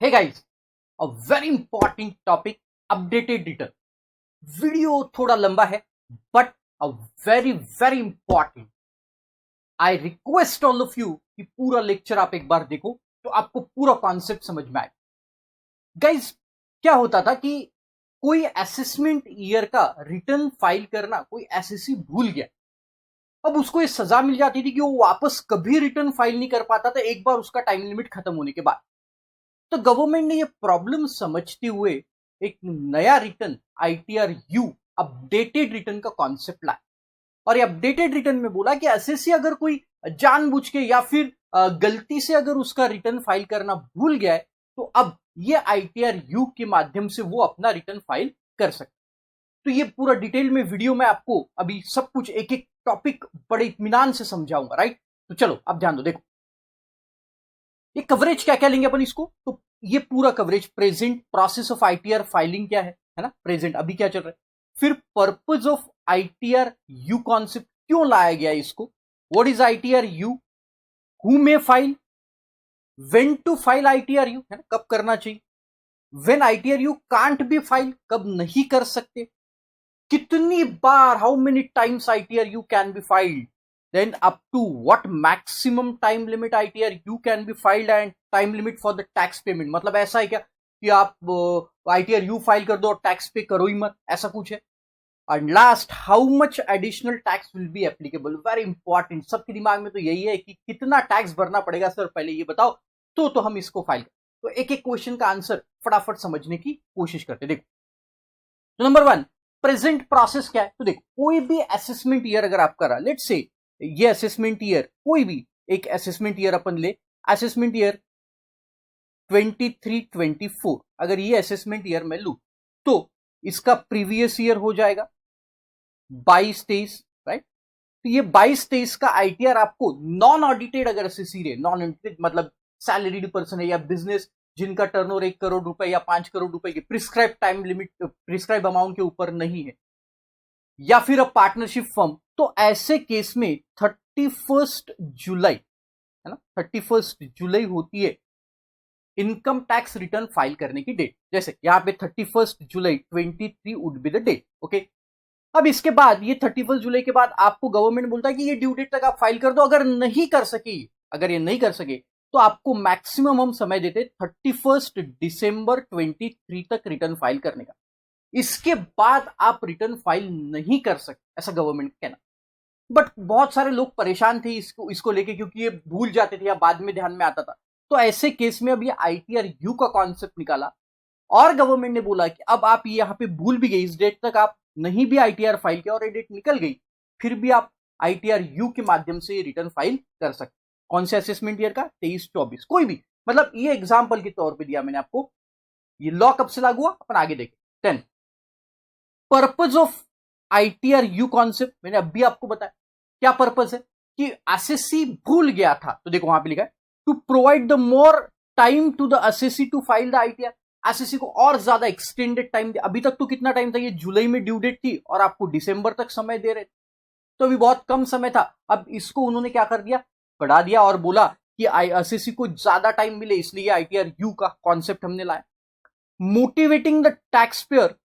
Hey guys, a very important topic, updated return. Video थोड़ा लंबा है but a very important. I request all of you कि पूरा lecture आप एक बार देखो तो आपको पूरा कॉन्सेप्ट समझ में आए. गाइज, क्या होता था कि कोई असेसमेंट ईयर का रिटर्न फाइल करना कोई एसएससी भूल गया. अब उसको ये सजा मिल जाती थी कि वो वापस कभी रिटर्न फाइल नहीं कर पाता था एक बार उसका टाइम लिमिट खत्म होने के बाद. तो गवर्नमेंट ने ये प्रॉब्लम समझते हुए एक नया return ITR U updated return का कॉन्सेप्ट लाया. और ये अपडेटेड रिटर्न में बोला कि एसएससी अगर कोई जानबूझ के या फिर गलती से अगर उसका रिटर्न फाइल करना भूल गया है तो अब ये आईटीआर यू के माध्यम से वो अपना रिटर्न फाइल कर सकता. तो ये पूरा डिटेल में वीडियो में आपको अभी सब कुछ एक एक टॉपिक बड़े इत्मीनान से समझाऊंगा. राइट, तो चलो अब ध्यान दो. देखो ये कवरेज क्या क्या लेंगे अपन इसको. तो ये पूरा coverage present process of ITR filing क्या है ना, प्रेजेंट अभी क्या चल रहा है. फिर purpose of ITR U concept क्यों लाया गया इसको. What is ITR U, who may file, when to file ITR U है ना, कब करना चाहिए, when ITR U can't be file, कब नहीं कर सकते, कितनी बार, how many times ITR U can be filed, then up to what maximum time limit ITR you can be filed and time limit for the tax payment. मतलब ऐसा है क्या कि आप ITR you फाइल कर दो और टैक्स पे करो ही मत, ऐसा कुछ है. And last, how much additional tax will be applicable. Very important, सबके दिमाग में तो यही है कि कितना टैक्स भरना पड़ेगा सर, पहले ये बताओ तो हम इसको फाइल करें. तो एक एक क्वेश्चन का आंसर फटाफट समझने की कोशिश करते. देखो, तो नंबर वन, प्रेजेंट प्रोसेस क्या है. तो देखो, कोई भी असेसमेंट ईयर अगर आप करा, लेट्स से ये असेसमेंट ईयर, कोई भी एक असेसमेंट ईयर अपन ले, असेसमेंट ईयर 23-24, अगर ये असेसमेंट ईयर में लू तो इसका प्रीवियस ईयर हो जाएगा 22-23. राइट, तो ये 22-23 का आईटीआर आपको नॉन ऑडिटेड अगर एसएससी रहे, नॉन ऑडिटेड मतलब सैलरीड पर्सन है या बिजनेस जिनका टर्नओवर 1 करोड़ रुपए या 5 करोड़ रुपए के prescribe time limit, prescribe amount के ऊपर नहीं है, या फिर अ पार्टनरशिप फर्म, तो ऐसे केस में 31 जुलाई है ना, 31 जुलाई होती है इनकम टैक्स रिटर्न फाइल करने की डेट. जैसे यहां पे 31 July 23 would be the date. Okay, अब इसके बाद ये 31 जुलाई के बाद आपको गवर्नमेंट बोलता है कि ये ड्यू डेट तक आप फाइल कर दो. अगर नहीं कर सके, अगर ये नहीं कर सके तो आपको मैक्सिमम हम समय देते 31 दिसंबर 23 तक रिटर्न फाइल करने का. इसके बाद आप रिटर्न फाइल नहीं कर सकते, ऐसा गवर्नमेंट का कहना. बट बहुत सारे लोग परेशान थे इसको लेके, क्योंकि ये भूल जाते थे या बाद में ध्यान में आता था. तो ऐसे केस में अब ये आईटीआर यू का कॉन्सेप्ट निकाला और गवर्नमेंट ने बोला कि अब आप यहां पे भूल भी गई, इस डेट तक आप नहीं भी आईटीआर फाइल किया और ये डेट निकल गई, फिर भी आप आईटीआर यू के माध्यम से रिटर्न फाइल कर सकते. कौन से असेसमेंट ईयर का, 23-24, कोई भी. मतलब ये एग्जाम्पल के तौर पर दिया मैंने आपको. ये लॉ कब से लागू हुआ अपन आगे देखें. 10, purpose of ITR U concept मैंने अभी आपको बताया. क्या पर्पज है कि एसएससी भूल गया था, तो देखो वहां पे लिखा है to provide the more time to the assessee to file the ITR. Assessee को और ज्यादा एक्सटेंडेड टाइम दे. अभी तक तो कितना टाइम था, ये जुलाई में ड्यू डेट थी और आपको दिसंबर तक समय दे रहे थे, तो अभी बहुत कम समय था. अब इसको उन्होंने क्या कर दिया, बढ़ा दिया और बोला कि एसएससी को ज्यादा टाइम मिले, इसलिए आईटीआर यू का कॉन्सेप्ट हमने लाया. Motivating the tax pair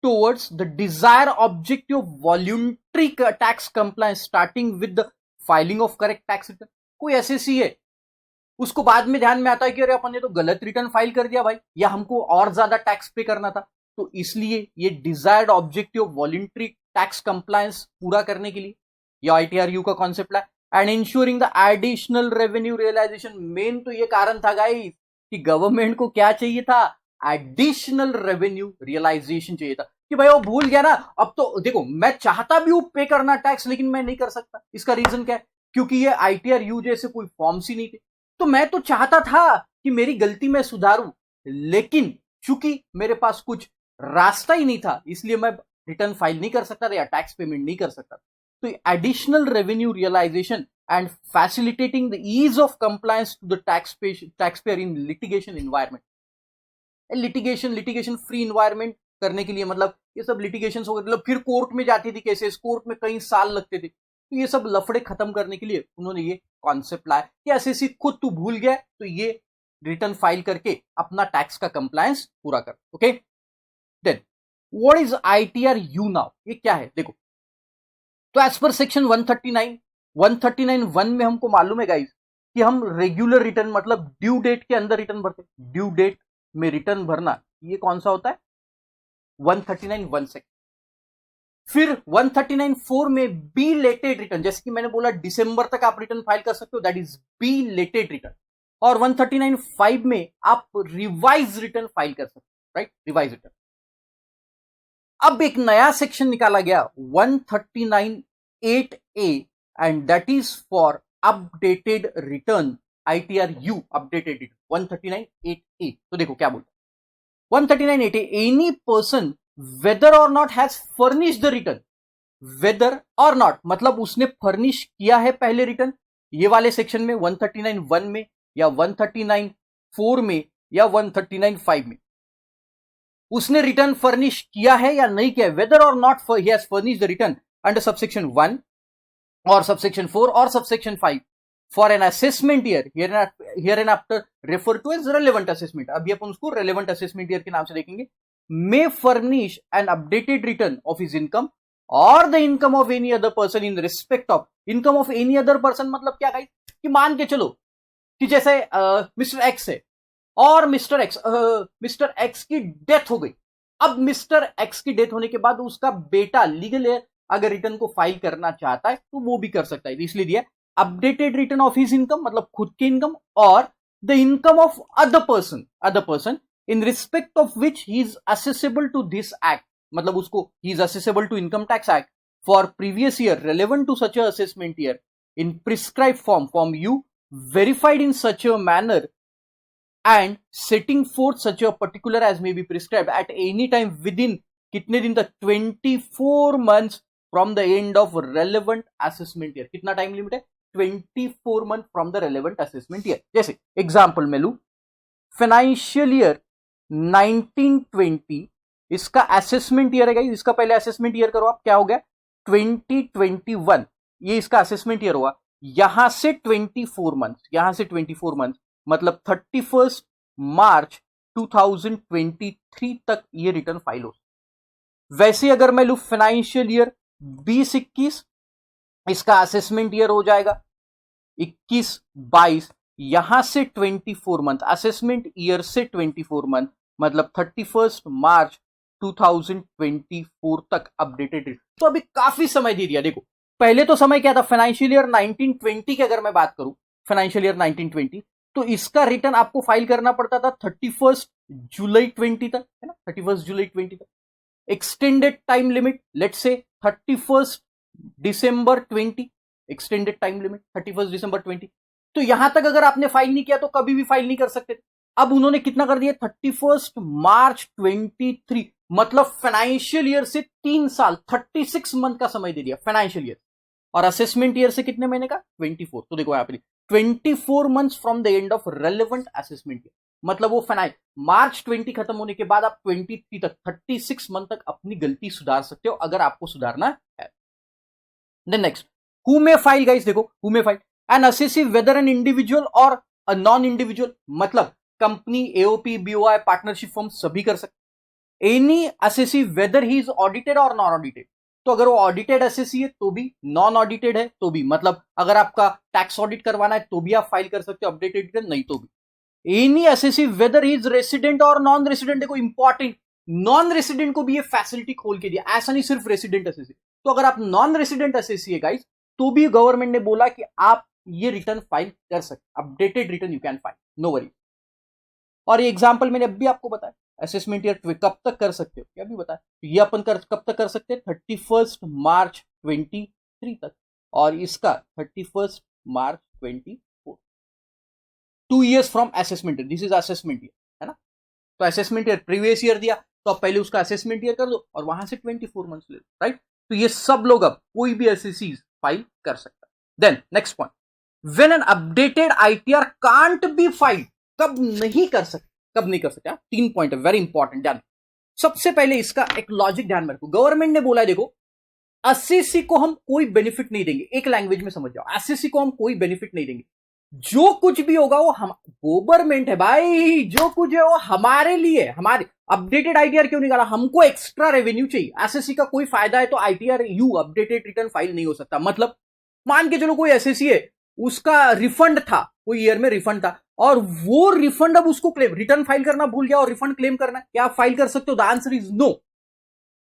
towards the desired objective of voluntary tax compliance starting with the filing of correct tax return. कोई एसएससी है, उसको बाद में ध्यान में आता है कि अरे अपन ने तो गलत रिटर्न फाइल कर दिया भाई, या हमको और ज्यादा टैक्स पे करना था, तो इसलिए ये desired objective voluntary tax compliance पूरा करने के लिए ये आईटीआर यू का कॉन्सेप्ट है. And ensuring the additional revenue realisation. Main तो ये कारण था गाइस कि गवर्नमेंट को क्या चाहिए था, एडिशनल रेवेन्यू रियलाइजेशन चाहिए था. कि भाई वो भूल गया ना, अब तो देखो मैं चाहता भी हूं पे करना टैक्स, लेकिन मैं नहीं कर सकता. इसका रीजन क्या है, क्योंकि ये आईटीआर यू जैसे कोई फॉर्म्स ही नहीं थे. तो मैं तो चाहता था कि मेरी गलती मैं सुधारूं, लेकिन चूंकि मेरे पास कुछ रास्ता ही नहीं था, इसलिए मैं रिटर्न फाइल नहीं कर सकता था या टैक्स पेमेंट नहीं कर सकता. तो additional revenue realisation and facilitating the ease of compliance to the tax payer in litigation environment. Litigation free environment करने के लिए, मतलब ये सब लिटिगेशन हो गए, मतलब फिर कोर्ट में जाती थी केसेस, कोर्ट में कई साल लगते थे. तो ये सब लफड़े खत्म करने के लिए उन्होंने ये कॉन्सेप्ट लाया कि एसएससी खुद तू भूल गया तो ये रिटर्न फाइल करके अपना टैक्स का कंप्लायंस पूरा कर। Okay, then what is ITR U now, ये क्या है देखो। तो एज पर सेक्शन 139(1) में हमको मालूम है गाइस कि हम रेगुलर रिटर्न मतलब ड्यू डेट के अंदर रिटर्न भरते, ड्यू डेट में रिटर्न भरना, ये कौन सा होता है 139(1) से। फिर 139(4) में बी लेटेड रिटर्न, जैसे कि मैंने बोला दिसंबर तक आप रिटर्न फाइल कर सकते हो, दैट इज बी लेटेड रिटर्न। और 139(5) में आप रिवाइज रिटर्न फाइल कर सकते हो, राइट, रिवाइज रिटर्न। अब एक नया सेक्शन निकाला गया 139(8)(a) and that is for updated return, ITR U updated return 139(8)(a। तो देखो क्या बोलता है 139(8)(a), any person whether or not has furnish the return, whether or not मतलब उसने फर्निश किया है पहले रिटर्न, ये वाले सेक्शन में 139(1) में या 139(4) में या 139(5) में उसने रिटर्न फर्निश किया है या नहीं किया है, whether or not he has furnish the return under subsection 1 or subsection 4 or subsection 5 for an assessment year, here and after refer to as relevant assessment, अभी अपन उसको रेलेवेंट असेसमेंट ईयर के नाम से देखेंगे, may furnish an updated return of his income or the income of any other person in respect of income of any other person। मतलब क्या guys कि मान के चलो कि जैसे मिस्टर एक्स है और मिस्टर एक्स की डेथ हो गई। अब मिस्टर एक्स की डेथ होने के बाद उसका बेटा लीगल है, अगर रिटर्न को फाइल करना चाहता है तो वो भी कर सकता है, इसलिए दिया updated return of his income मतलब खुद की इनकम और the income of other person in respect of which he is accessible to this act, मतलब उसको he is accessible to income tax act for previous year relevant to such a assessment year in prescribed form U verified in such a manner and setting forth such a particular as may be prescribed at any time within कितने दिन तक 24 months from the end of relevant assessment year। कितना time limit है 24 month from the relevant assessment year। जैसे example में लू financial year 1920 इसका assessment year है गाइस, इसका पहले असेसमेंट ईयर करो आप, क्या हो गया 2021, ये इसका असेसमेंट ईयर हुआ, यहां से 24 मंथ मतलब 31 मार्च 2023 तक ये रिटर्न फाइल हो। वैसे अगर मैं लू फाइनेंशियल ईयर 2021 इसका असेसमेंट ईयर हो जाएगा 21-22, यहां से 24 मंथ असेसमेंट ईयर से 24 मंथ मतलब 31 मार्च 2024 तक अपडेटेड रिटर्न। तो अभी काफी समय दे दिया। देखो पहले तो समय क्या था फाइनेंशियल ईयर 1920 की अगर मैं बात करूं फाइनेंशियल ईयर 1920 तो इसका रिटर्न आपको फाइल करना पड़ता था 31 जुलाई 20 तक, है ना, 31 जुलाई 20 तक। Extended time limit let's say 31 December 20, extended time limit 31 दिसंबर 20। तो यहां तक अगर आपने फाइल नहीं किया तो कभी भी फाइल नहीं कर सकते। अब उन्होंने कितना कर दिया 31 मार्च 23, मतलब फाइनेंशियल ईयर से 3 साल 36 मंथ का समय दे दिया फाइनेंशियल ईयर, और असेसमेंट ईयर से कितने महीने का 24। तो देखो यहां पर 24 months from the end of relevant assessment year, मतलब वो मार्च 20 खत्म होने के बाद आप 23 तक 36 मंथ तक अपनी गलती सुधार सकते हो अगर आपको सुधारना है। Then next who may file guys, देखो who may file an assessee whether an individual और अ नॉन इंडिविजुअल, मतलब company AOP BOI partnership firm सभी कर सकते। Any assessee whether he is audited और नॉन ऑडिटेड, तो अगर वो ऑडिटेड असेसी है तो भी, नॉन ऑडिटेड है तो भी, मतलब अगर आपका टैक्स ऑडिट करवाना है तो भी आप फाइल कर सकते हो अपडेटेड रिटर्न, नहीं तो भी। Any assessee whether he is resident और नॉन रेसिडेंट, देखो इंपॉर्टेंट, नॉन रेसिडेंट को भी ये फैसिलिटी खोल के दिया, ऐसा नहीं सिर्फ रेसिडेंट असेसी। तो अगर आप नॉन रेसिडेंट असेसी है गाइस तो भी गवर्नमेंट ने बोला कि आप ये रिटर्न फाइल कर सकते, updated return you can file, no worry. और ये एग्जांपल मैंने अभी आपको बताया असेसमेंट ईयर कब तक कर सकते हो, क्या भी बताया, ये अपन कब तक कर सकते हैं 31 मार्च 23 तक, और इसका 31 मार्च 24, 2 years from assessment year, this is assessment year, है ना। तो असेसमेंट ईयर प्रीवियस ईयर दिया तो आप पहले उसका असेसमेंट ईयर कर दो और वहां से 24 मंथ्स ले लो, राइट। तो ये सब लोग अब कोई भी एसएससी फाइल कर सकता है। Then next point, when an updated ITR can't be filed, कब नहीं कर सकते, कब नहीं कर सकते, 3 पॉइंट है वेरी इंपॉर्टेंट, ध्यान। सबसे पहले इसका एक लॉजिक ध्यान में रखो, गवर्नमेंट ने बोला है देखो एसएससी को हम कोई बेनिफिट नहीं देंगे, एक लैंग्वेज में समझ जाओ, एसएससी को हम कोई बेनिफिट नहीं देंगे जो कुछ भी होगा वो हम गवर्नमेंट है भाई, जो कुछ है वो हमारे लिए, हमारे अपडेटेड आईटीआर क्यों निकाला, हमको एक्स्ट्रा रेवेन्यू चाहिए। एसएससी का कोई फायदा है तो ITR U updated return file नहीं हो सकता। मतलब मान के चलो कोई एसएससी है, उसका रिफंड था, कोई ईयर में रिफंड था, और वो रिफंड अब उसको क्लेम, रिटर्न फाइल करना भूल गया और रिफंड क्लेम करना, क्या आप फाइल कर सकते हो? The answer is no.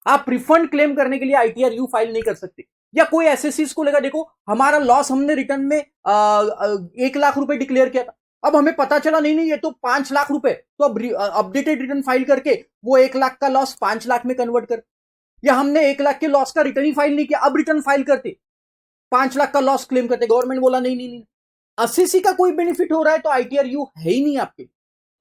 आप रिफंड क्लेम करने के लिए आईटीआर यू फाइल नहीं कर सकते। या कोई एसएससी को लेगा, देखो हमारा लॉस हमने रिटर्न में 1 लाख रुपए डिक्लेयर किया था, अब हमें पता चला नहीं नहीं ये तो 5 लाख रुपए, तो अब अपडेटेड रिटर्न फाइल करके वो 1 लाख का लॉस 5 लाख में कन्वर्ट कर, या हमने 1 लाख के लॉस का रिटर्न ही फाइल नहीं किया, अब रिटर्न फाइल करते 5 लाख का लॉस क्लेम करते, गवर्नमेंट बोला नहीं नहीं नहीं, एसएससी का कोई बेनिफिट हो रहा है तो आईटीआर यू है ही नहीं आपके।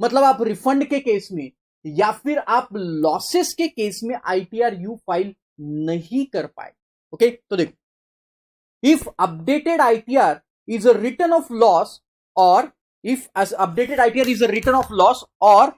मतलब आप रिफंड के केस में या फिर आप लॉसेस के केस में आईटीआर यू फाइल नहीं कर पाए। ओके, तो देखो, if updated ITR is a return of loss, or if as updated ITR is a return of loss, or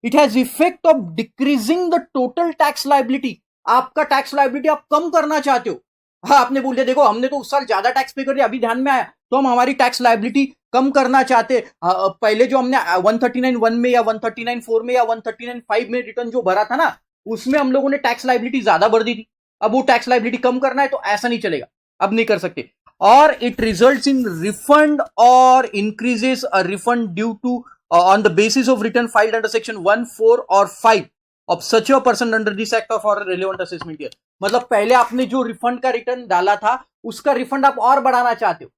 it has effect of decreasing the total tax liability, आपका tax liability आप कम करना चाहते हो। हाँ, आपने बोल दिया देखो हमने तो उस साल ज्यादा टैक्स पे कर दिया, अभी ध्यान में आया तो हम हमारी टैक्स लाइबिलिटी कम करना चाहते। पहले जो हमने 139(1) में या 139(4) में या 139(5) में रिटर्न जो भरा था ना, उसमें हम लोगों ने टैक्स लाइबिलिटी ज्यादा भर दी थी, अब वो टैक्स लाइबिलिटी कम करना है तो ऐसा नहीं चलेगा, अब नहीं कर सकते। Or it results in refund or increases a refund due to on the basis of return filed under section 1, 4 or 5 of such a person under this act of or relevant assessment year. मतलब पहले आपने जो refund का return डाला था उसका refund आप और बढ़ाना चाहते हो,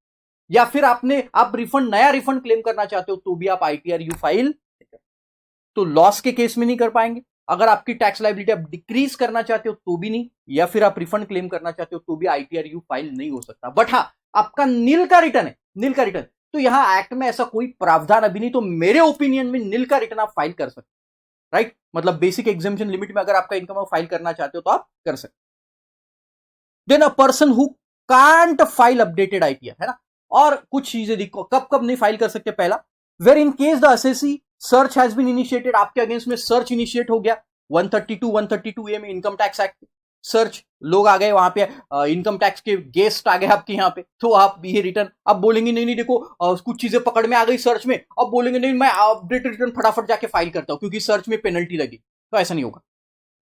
या फिर आप रिफंड, नया रिफंड क्लेम करना चाहते हो, तो भी आप आईटीआर यू फाइल, तो लॉस के केस में नहीं कर पाएंगे। अगर आपकी टैक्स लाइबिलिटी आप डिक्रीज करना चाहते हो तो भी नहीं, या फिर आप रिफंड क्लेम करना चाहते हो तो भी आईटीआर यू फाइल नहीं हो सकता। बट हाँ, आपका नील का रिटर्न है, नील का रिटर्न, तो यहां एक्ट में ऐसा कोई प्रावधान अभी नहीं, तो मेरे ओपिनियन में नील का रिटर्न आप फाइल कर सकते, राइट। मतलब बेसिक एग्जेम्पशन लिमिट में अगर आपका इनकम फाइल करना चाहते हो तो आप कर सकते। Then a person who can't file updated ITR, है ना। और कुछ चीजें देखो कब कब नहीं फाइल कर सकते। पहला, where in case the assessee search has been initiated, आपके अगेंस्ट में सर्च इनिशिएट हो गया 132A में इनकम टैक्स एक्ट सर्च, लोग आ गए वहां पे, इनकम टैक्स के गेस्ट आ गए आपके यहाँ पे, तो आप ये रिटर्न अब बोलेंगे नहीं नहीं देखो कुछ चीजें पकड़ में आ गई सर्च में, अब बोलेंगे नहीं मैं अपडेटेड रिटर्न फटाफट जाके फाइल करता हूं क्योंकि सर्च में पेनल्टी लगी, तो ऐसा नहीं होगा।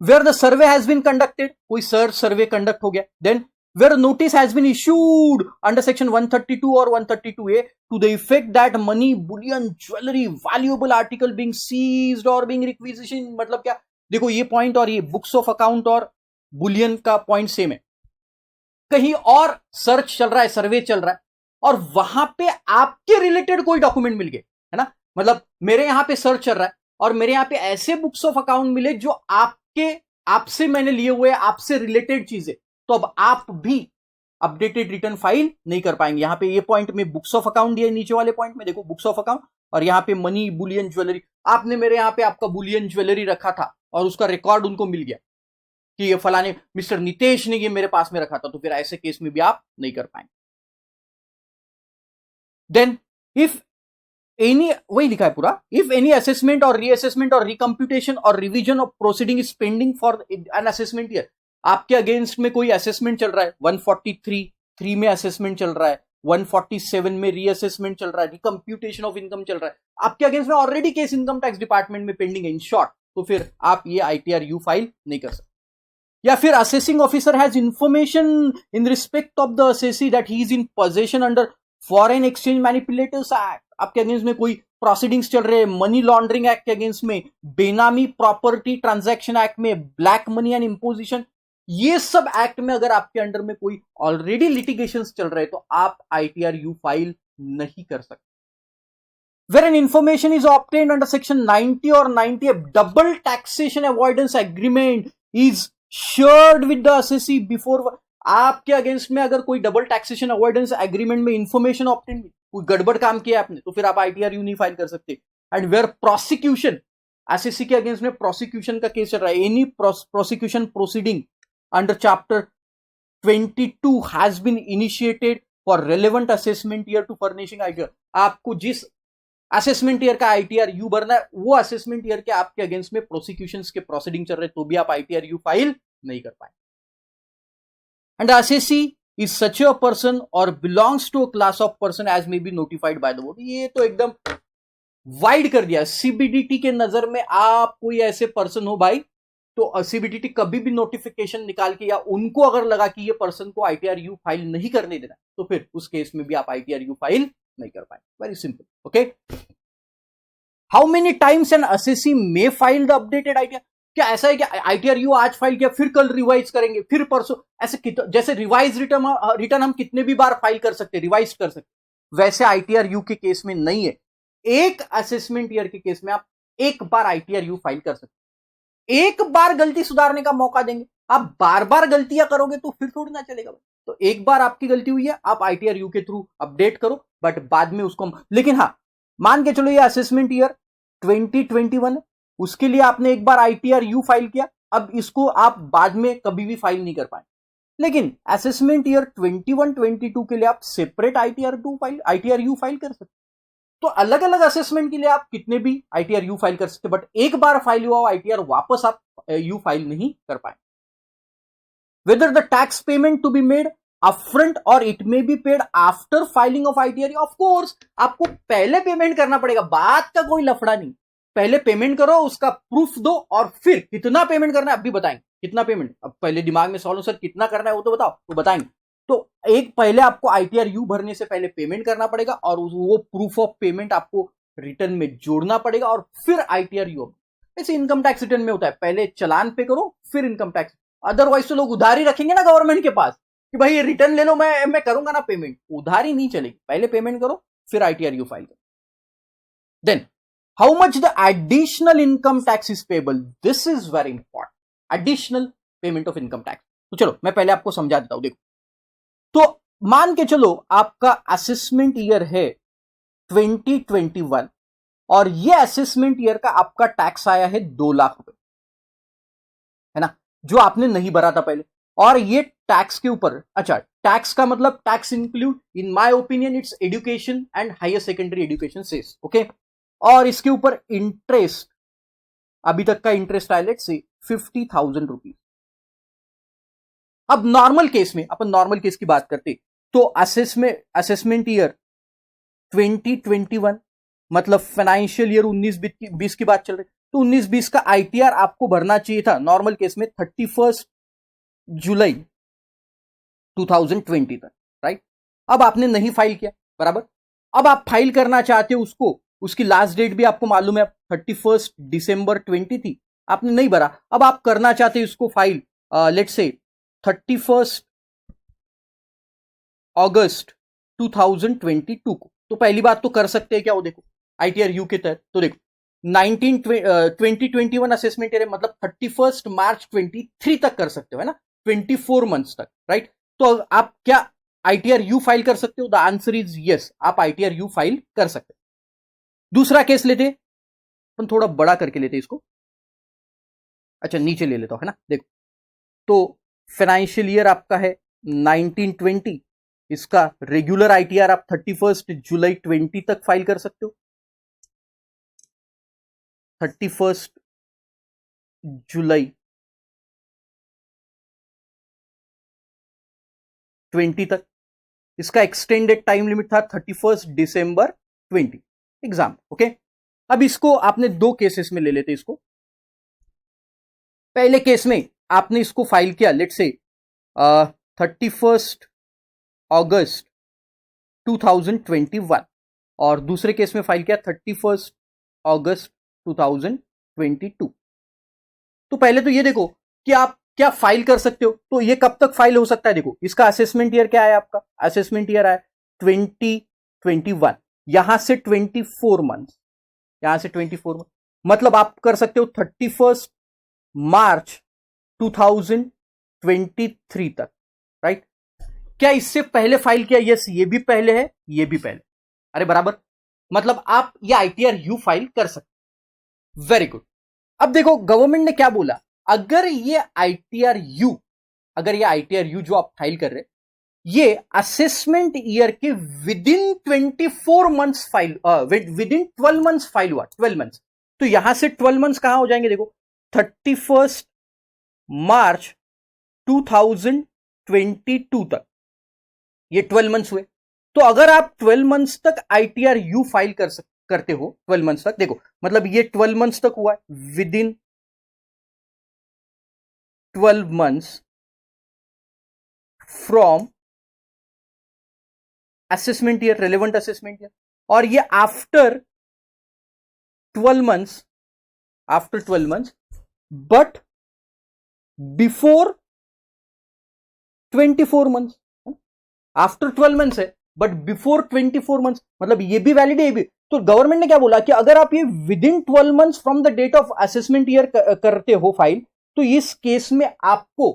Where the survey has been conducted, कोई सर्च सर्वे कंडक्ट हो गया। Then where notice has been issued under section 132 or 132A to the effect that money, bullion, jewelry, valuable article being seized or being requisitioned, मतलब क्या, देखो ये point और ये books of account और Boolean का पॉइंट सेम है। कहीं और सर्च चल रहा है, सर्वे चल रहा है, और वहां पे आपके रिलेटेड कोई डॉक्यूमेंट मिल गए, है ना। मतलब मेरे यहां पे सर्च चल रहा है और मेरे यहां पे ऐसे बुक्स ऑफ अकाउंट मिले जो आपसे मैंने लिए हुए, आपसे रिलेटेड चीजें, तो अब आप भी अपडेटेड रिटर्न फाइल नहीं कर पाएंगे। यहां पे ये पॉइंट में बुक्स ऑफ अकाउंट दिया, नीचे वाले पॉइंट में देखो बुक्स ऑफ अकाउंट, और यहां पे मनी, बुलियन, ज्वेलरी, आपने मेरे यहां पे आपका बुलियन ज्वेलरी रखा था और उसका रिकॉर्ड उनको मिल गया कि ये फलाने मिस्टर नितेश ने ये मेरे पास में रखा था, तो फिर ऐसे केस में भी आप नहीं कर पाएंगे। देन इफ एनी, वही लिखा है पूरा, इफ एनी असेसमेंट और रीअसेसमेंट और रिकम्प्यूटेशन और revision of proceeding is pending for an assessment year, आपके अगेंस्ट में कोई असेसमेंट चल रहा है, 143(3) में असेसमेंट चल रहा है, 147 में रीअसेसमेंट चल रहा है, रिकम्प्यूटेशन ऑफ इनकम चल रहा है, आपके अगेंस्ट में already case income tax department में पेंडिंग है, इन शॉर्ट, तो फिर आप ये आईटीआर यू फाइल नहीं कर सकते। या फिर assessing officer has information in respect of the assessee that he is in possession under foreign exchange manipulators act, आपके अगेंस्ट में कोई प्रोसीडिंग्स चल रहे हैं, मनी लॉन्ड्रिंग एक्ट के अगेंस्ट में, बेनामी प्रॉपर्टी ट्रांजैक्शन एक्ट में, ब्लैक मनी एंड इंपोजिशन, ये सब एक्ट में अगर आपके अंडर में कोई ऑलरेडी लिटिगेशंस चल रहे हैं तो आप आईटीआर यू फाइल नहीं कर सकते। Where an information is obtained under section 90 or 90A, double taxation avoidance agreement is shared with the assessee before, आपके अगेंस्ट में अगर कोई डबल टैक्सेशन अवॉइडेंस एग्रीमेंट में इंफॉर्मेशन ऑब्टेन, कोई गड़बड़ काम किया आपने, तो फिर आप आईटीआर यू नहीं फाइल कर सकते। एंड वेयर प्रोसिक्यूशन, एसएससी के अगेंस्ट में प्रोसिक्यूशन का केस चल रहा है, any prosecution proceeding under chapter 22 has been initiated for relevant assessment year to furnishing ITR, आपको जिस असेसमेंट ईयर का आईटीआर यू भरना है वो असेसमेंट ईयर के आपके अगेंस्ट में प्रोसिक्यूशंस के प्रोसीडिंग चल रहे, तो भी आप आईटीआर यू फाइल नहीं कर पाए। And assessee is such a person और belongs to a class of person as may be notified by the board. ये तो एकदम वाइड कर दिया। सीबीडीटी के नजर में आप कोई ऐसे पर्सन हो भाई, तो सीबीडीटी कभी भी नोटिफिकेशन निकाल के, या उनको अगर लगा कि ये पर्सन को आईटीआरयू फाइल नहीं करने देना, तो फिर उस केस में भी आप आईटीआरयू फाइल नहीं कर पाए। Very simple. Okay, how many times N assessee may file the updated ITR. क्या ऐसा है कि आईटीआरयू आज फाइल किया, फिर कल रिवाइज करेंगे, फिर परसों, ऐसे जैसे रिवाइज रिटर्न हम कितने भी बार फाइल कर सकते, रिवाइज कर सकते, वैसे आईटीआरयू के केस में नहीं है। एक असेसमेंट ईयर के केस में आप एक बार आईटीआरयू फाइल कर सकते, एक बार गलती सुधारने का मौका देंगे। आप बार बार गलतियां करोगे तो फिर थोड़ी ना चलेगा। तो एक बार आपकी गलती हुई है, आप आईटीआरयू के थ्रू अपडेट करो, बट बाद में उसको लेकिन हाँ, मान के चलो ये असेसमेंट ईयर 2021 है, उसके लिए आपने एक बार आईटीआरयू फाइल किया, अब इसको आप बाद में कभी भी फाइल नहीं कर पाए। लेकिन असेसमेंट ईयर 21-22 के लिए आप सेपरेट आईटीआरयू फाइल कर सकते। तो अलग अलग असेसमेंट के लिए आप कितने भी आईटीआरयू फाइल कर सकते, बट एक बार फाइल हुआ आईटीआर वापस आप यू फाइल नहीं कर पाए। Whether the tax payment to be made upfront और it may be paid after filing of ITR. Of course आपको पहले पेमेंट करना पड़ेगा, बात का कोई लफड़ा नहीं। पहले पेमेंट करो, उसका प्रूफ दो, और फिर कितना पेमेंट करना है अब भी बताएंगे। कितना पेमेंट अब पहले दिमाग में सॉल्व, सर कितना करना है वो तो बताओ, तो बताएंगे। तो एक पहले आपको आईटीआरयू भरने से पहले पेमेंट करना पड़ेगा, और वो प्रूफ ऑफ पेमेंट आपको रिटर्न में जोड़ना पड़ेगा, और फिर आईटीआरयू। ऐसे इनकम टैक्स रिटर्न में होता है, पहले चालान पे करो फिर इनकम टैक्स। अदरवाइज तो लोग उधारी रखेंगे ना गवर्नमेंट के पास कि भाई ये रिटर्न ले लो, मैं करूंगा ना पेमेंट। उधारी नहीं चलेगी, पहले पेमेंट करो फिर आईटीआरयू फाइल करो। Then how much the additional income tax is payable, this is very important. Additional payment of income tax, तो चलो मैं पहले आपको समझा देता हूं। देखो, तो मान के चलो आपका असेसमेंट ईयर है 2021, और ये असेसमेंट ईयर का आपका टैक्स आया है 2 लाख रुपए, है ना, जो आपने नहीं भरा था पहले। और ये टैक्स के ऊपर, अच्छा टैक्स का मतलब tax include in my opinion it's education and higher secondary education cess, okay. और इसके ऊपर इंटरेस्ट, अभी तक का इंटरेस्ट आया लेट्स से 50,000 रुपीज। अब नॉर्मल केस में, अपन नॉर्मल केस की बात करते, तो असेसमेंट ईयर 2021 मतलब फाइनेंशियल ईयर 19-20 की बात चल रही, तो 19-20 का आईटीआर आपको भरना चाहिए था नॉर्मल केस में 31 जुलाई 2020 तक, राइट। अब आपने नहीं फाइल किया, बराबर। अब आप फाइल करना चाहते हो उसको, उसकी लास्ट डेट भी आपको मालूम है 31 दिसंबर 20 थी, आपने नहीं भरा। अब आप करना चाहते हो उसको फाइल लेट्स से 31 अगस्त 2022 को, तो पहली बात तो कर सकते हैं क्या, वो देखो आईटीआरयू के तहत, तो देखो 2021 असेसमेंट ईयर मतलब 31 मार्च 23 तक कर सकते हो, है ना, 24 मंथ्स तक, राइट। तो आप क्या आईटीआरयू फाइल कर सकते हो? द आंसर इज यस, आप आईटीआरयू फाइल कर सकते हो। दूसरा केस लेते, अपन थोड़ा बड़ा करके लेते इसको, अच्छा नीचे ले लेता हूं, है ना। देखो, तो फाइनेंशियल ईयर आपका है 1920, इसका रेगुलर आईटीआर आप 31 जुलाई 20 तक फाइल कर सकते हो। 31 जुलाई 20 तक। इसका एक्सटेंडेड टाइम लिमिट था 31 दिसंबर 20 एग्जाम, ओके। अब इसको आपने 2 केसेस में ले लेते इसको। पहले केस में आपने इसको फाइल किया लेट्स से 31 अगस्त 2021, और दूसरे केस में फाइल किया 31 अगस्त 2022। तो पहले तो ये देखो कि आप क्या फाइल कर सकते हो, तो ये कब तक फाइल हो सकता है। देखो, इसका असेसमेंट ईयर क्या है, आपका असेसमेंट ईयर है 2021, यहां से 24 मंथ्स, यहां से 24 मंथ, मतलब आप कर सकते हो 31 मार्च 2023 तक, राइट। क्या इससे पहले फाइल किया? यस, ये भी पहले है, ये भी पहले, अरे बराबर, मतलब आप ये आईटीआरयू फाइल कर सकते। Very good. अब देखो गवर्नमेंट ने क्या बोला, अगर ये आईटीआरयू जो आप फाइल कर रहे, ये असेसमेंट ईयर के within 24 months file, within 12 months file हुआ, 12 मंथ्स, तो यहां से 12 मंथ्स कहां हो जाएंगे, देखो 31 मार्च 2022 तक, ये 12 मंथ्स हुए। तो अगर आप 12 मंथ्स तक आईटीआर यू फाइल करते हो, 12 मंथ्स तक, देखो मतलब ये 12 मंथ्स तक हुआ है, with in 12 months from assessment year, relevant assessment year, और ये after 12 months, after 12 months but before 24 months. After 12 months है बट बिफोर 24 मंथ्स, मतलब ये भी वैलिड है, ये भी। तो गवर्नमेंट ने क्या बोला कि अगर आप ये within 12 months from the date of assessment year करते हो फाइल, तो इस केस में आपको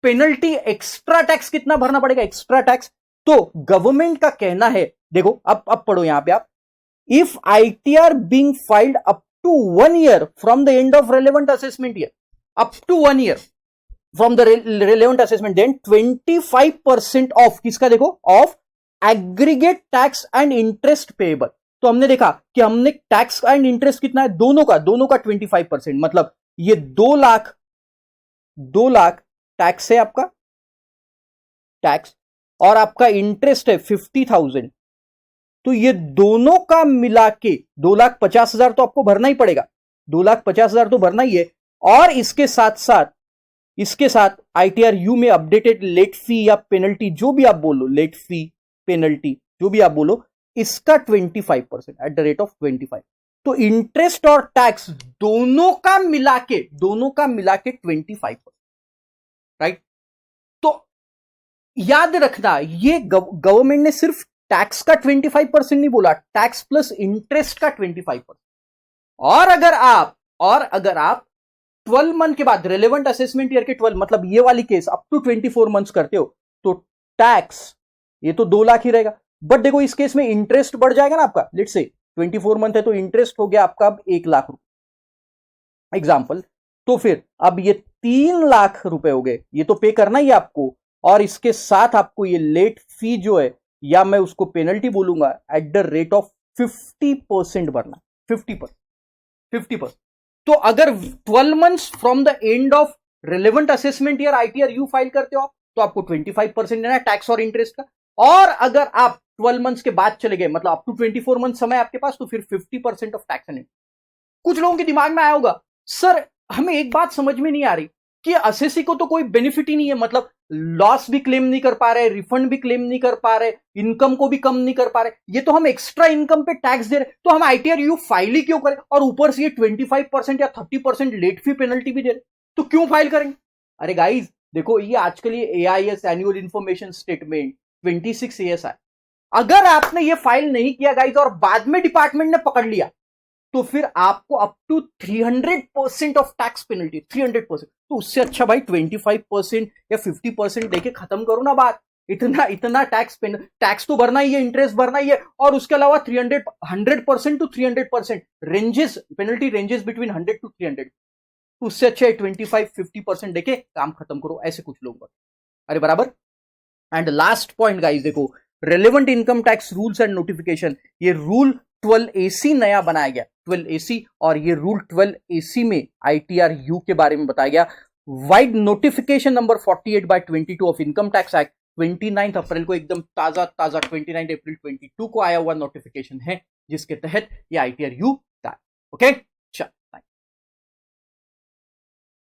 पेनल्टी, एक्स्ट्रा टैक्स कितना भरना पड़ेगा, एक्स्ट्रा टैक्स। तो गवर्नमेंट का कहना है, देखो अब पढ़ो यहां पे आप, if ITR being filed up to 1 year from the end of relevant assessment year, up to 1 year from the relevant assessment, then 25% of किसका, देखो, of aggregate tax and interest payable. तो हमने देखा कि हमने टैक्स एंड इंटरेस्ट कितना है, दोनों का 25%, मतलब ये 2 लाख टैक्स है आपका, टैक्स, और आपका इंटरेस्ट है 50,000। तो ये दोनों का मिला के 2,50,000 तो आपको भरना ही पड़ेगा, 2,50,000 तो भरना ही है। और इसके साथ आईटीआर यू में अपडेटेड लेट फी या पेनल्टी, जो भी आप बोलो, लेट फी, पेनल्टी, जो भी आप बोलो, इसका 25% एट द रेट ऑफ 25। तो इंटरेस्ट और टैक्स दोनों का मिला के 25%, राइट। तो याद रखना, ये गवर्नमेंट ने सिर्फ टैक्स का 25% नहीं बोला, टैक्स प्लस इंटरेस्ट का 25%। और अगर आप 12 मंथ के बाद, रेलेवेंट असेसमेंट ईयर के 12, मतलब ये वाली केस अप टू 24 मंथ्स करते हो, तो टैक्स ये तो 2 लाख ही रहेगा। बट देखो इस केस में इंटरेस्ट बढ़ जाएगा ना आपका, लेट्स से 24 मंथ है तो इंटरेस्ट हो गया आपका अब 1 लाख रुपए एग्जाम्पल। तो फिर अब ये 3 लाख रुपए हो गए, ये तो पे करना ही है आपको। और इसके साथ आपको ये लेट फी जो है, या मैं उसको पेनल्टी बोलूंगा, एट द रेट ऑफ 50% भरना, 50%। तो अगर 12 months from the end of relevant assessment year ITR you file करते हो तो आपको 25% देना है टैक्स और इंटरेस्ट का। और अगर आप 12 मंथ्स के बाद चले गए, मतलब अप टू 24 मंथ समय आपके पास, तो फिर 50% ऑफ टैक्स एंड इंटरेस्ट। कुछ लोगों के दिमाग में आया होगा, सर हमें एक बात समझ में नहीं आ रही कि असेसी को तो कोई बेनिफिट ही नहीं है, मतलब लॉस भी क्लेम नहीं कर पा रहे, रिफंड भी क्लेम नहीं कर पा रहे, इनकम को भी कम नहीं कर पा रहे, ये तो हम एक्स्ट्रा इनकम पे टैक्स दे रहे, तो हम आईटीआर यू फाइल ही क्यों करें, और ऊपर से ये 25% या 30% लेट फी पेनल्टी भी दे रहे, तो क्यों फाइल करेंगे। अरे गाइज देखो, ये आजकल ये AIS, annual information statement 26 ASI, अगर आपने ये फाइल नहीं किया गाइज और बाद में डिपार्टमेंट ने पकड़ लिया, तो फिर आपको up to 300% of tax penalty, 300%। तो उससे अच्छा भाई 25% या 50% देके खत्म करो ना बात। इतना टैक्स तो भरना ही है, इंटरेस्ट भरना ही है, और उसके अलावा 100% to 300% ranges, penalty ranges between 100 to 300। तो उससे अच्छा है 25-50% देके काम खत्म करो, ऐसे कुछ लोग। अरे बराबर। एंड लास्ट पॉइंट गाइस, देखो, relevant income tax rules and notification, ये रूल 12AC नया बनाया गया, 12AC, और ये रूल 12AC में आईटीआर यू के बारे में बताया गया। Wide notification number 48/22 of income tax act 29 अप्रैल को, एकदम ताजा 29 अप्रैल 22 को आया हुआ नोटिफिकेशन है, जिसके तहत ये आईटीआर यू था। ओके।